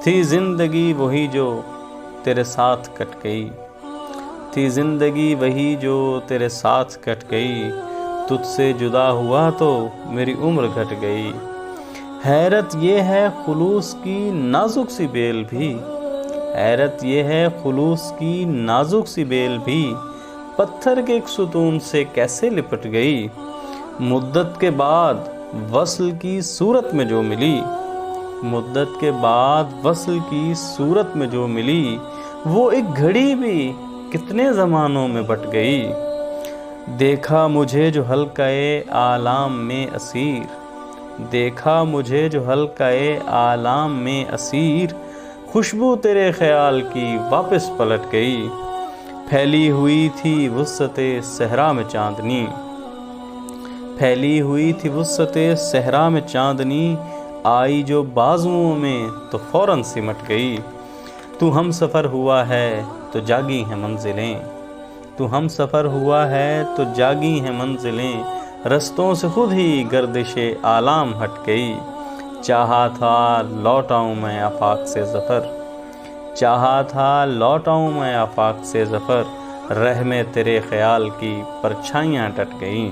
تھی زندگی وہی جو تیرے ساتھ کٹ گئی، تھی زندگی وہی جو تیرے ساتھ کٹ گئی، تجھ سے جدا ہوا تو میری عمر گھٹ گئی۔ حیرت یہ ہے خلوص کی نازک سی بیل بھی، حیرت یہ ہے خلوص کی نازک سی بیل بھی، پتھر کے ایک ستون سے کیسے لپٹ گئی۔ مدت کے بعد وصل کی صورت میں جو ملی، مدت کے بعد وصل کی صورت میں جو ملی، وہ ایک گھڑی بھی کتنے زمانوں میں بٹ گئی۔ دیکھا مجھے جو حلقۂ آلام میں اسیر، دیکھا مجھے جو حلقۂ آلام میں اسیر، خوشبو تیرے خیال کی واپس پلٹ گئی۔ پھیلی ہوئی تھی وسعت صحرا میں چاندنی، پھیلی ہوئی تھی وسعت صحرا میں چاندنی، آئی جو بازوؤں میں تو فوراً سمٹ گئی۔ تو ہم سفر ہوا ہے تو جاگی ہیں منزلیں، تو ہم سفر ہوا ہے تو جاگی ہیں منزلیں، رستوں سے خود ہی گردش آلام ہٹ گئی۔ چاہا تھا لوٹ آؤں میں آفاق سے ظفر، چاہا تھا لوٹ آؤں میں آفاق سے ظفر، رہ میں تیرے خیال کی پرچھائیاں ڈٹ گئیں۔